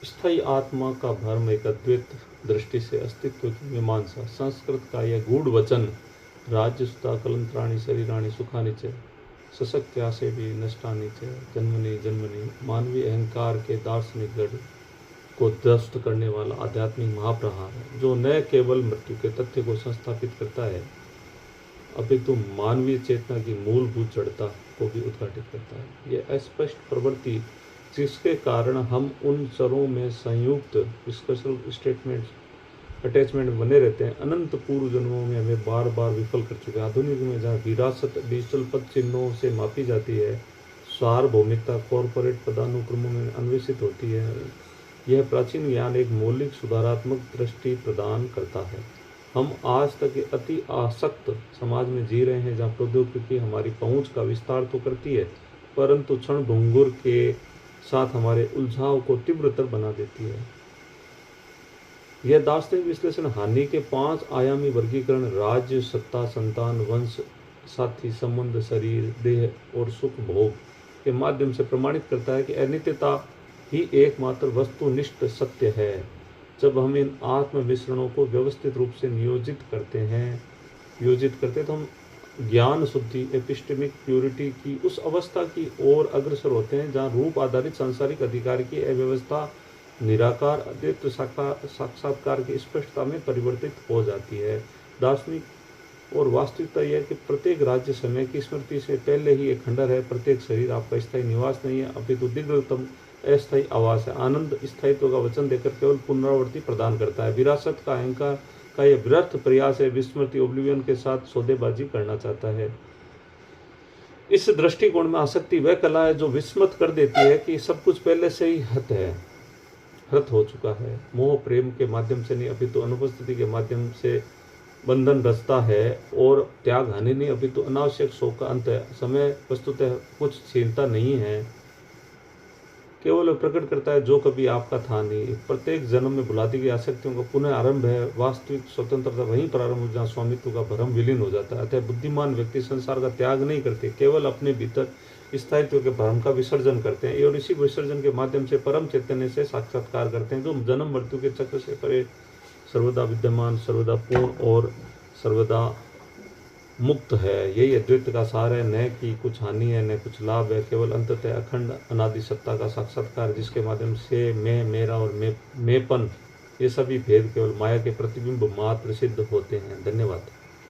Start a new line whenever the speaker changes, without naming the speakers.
स्थायी आत्मा का भ्रम एक अद्वैत दृष्टि से अस्तित्व की मीमांसा। संस्कृत का यह गूढ़ वचन राज्य सुता कलंत्राणी शरीराणी सुखानि च सशक्त्यासे भी नष्टानि च जन्मनि जन्मनि मानवीय अहंकार के दार्शनिक गढ़ को ध्वस्त करने वाला आध्यात्मिक महाप्रहार है, जो न केवल मृत्यु के तथ्य को संस्थापित करता है अपितु मानवीय चेतना की मूलभूत जड़ता को भी उद्घाटित करता है। यह अस्पष्ट प्रवृत्ति जिसके कारण हम उन चरों में संयुक्त डिस्कशल स्टेटमेंट अटैचमेंट बने रहते हैं, अनंत पूर्व जन्मों में हमें बार बार विफल कर चुके हैं। आधुनिक में जहाँ विरासत डिजिटल पद चिन्हों से मापी जाती है, सार्वभौमिकता कॉरपोरेट पदानुक्रमों में अन्वेषित होती है, यह प्राचीन ज्ञान एक मौलिक सुधारात्मक दृष्टि प्रदान करता है। हम आज तक अति आसक्त समाज में जी रहे हैं, जहाँ प्रौद्योगिकी हमारी पहुंच का विस्तार तो करती है, परंतु क्षण भंगुर के साथ हमारे उलझाव को तीव्रतर बना देती है। यह दार्शनिक विश्लेषण हानि के 5 आयामी वर्गीकरण राज्य, सत्ता, संतान, वंश, साथी, संबंध, शरीर, देह और सुख भोग के माध्यम से प्रमाणित करता है कि अनित्यता ही एकमात्र वस्तुनिष्ठ सत्य है। जब हम इन आत्म मिश्रणों को व्यवस्थित रूप से योजित करते तो हम ज्ञान शुद्धि एपिस्टेमिक प्योरिटी की उस अवस्था की ओर अग्रसर होते हैं, जहाँ रूप आधारित सांसारिक अधिकार की अव्यवस्था निराकार अद्वैत साक्षात्कार की स्पष्टता में परिवर्तित हो जाती है। दार्शनिक और वास्तविकता यह है कि प्रत्येक राज्य समय की स्मृति से पहले ही एक खंडर है। प्रत्येक शरीर आपका स्थायी निवास नहीं है, अपितु दीर्घतम अस्थायी आवास है। आनंद स्थायित्व का वचन देकर केवल पुनरावृत्ति प्रदान करता है। विरासत का अहंकार का यह व्यर्थ प्रयास है, विस्मृति ओब्लिवियन के साथ सौदेबाजी करना चाहता है। इस दृष्टिकोण में आसक्ति वह कला है जो विस्मृत कर देती है कि सब कुछ पहले से ही हत हो चुका है। मोह प्रेम के माध्यम से नहीं, अपितु अनुपस्थिति के माध्यम से बंधन रचता है, और त्याग हानि नहीं, अपितु अनावश्यक शोक का अंत है। समय वस्तुतः कुछ छीनता नहीं है, केवल प्रकट करता है जो कभी आपका था नहीं। प्रत्येक जन्म में भुला दी गई आसक्तियों का पुनः आरंभ है। वास्तविक स्वतंत्रता वहीं प्रारंभ हो जहाँ स्वामित्व का भ्रम विलीन हो जाता है। अतः बुद्धिमान व्यक्ति संसार का त्याग नहीं करते, केवल अपने भीतर स्थायित्व के भ्रम का विसर्जन करते हैं, और इसी विसर्जन के माध्यम से परम चैतन्य से साक्षात्कार करते हैं, जो जन्म मृत्यु के चक्र से परे सर्वदा विद्यमान, सर्वदा पूर्ण और सर्वदा मुक्त है। यही अद्वैत का सार है, न कि कुछ हानि है न कुछ लाभ है, केवल अंततः अखंड अनादि सत्ता का साक्षात्कार, जिसके माध्यम से मैं, मेरा और मेपन ये सभी भेद केवल माया के प्रतिबिंब मात्र सिद्ध होते हैं। धन्यवाद।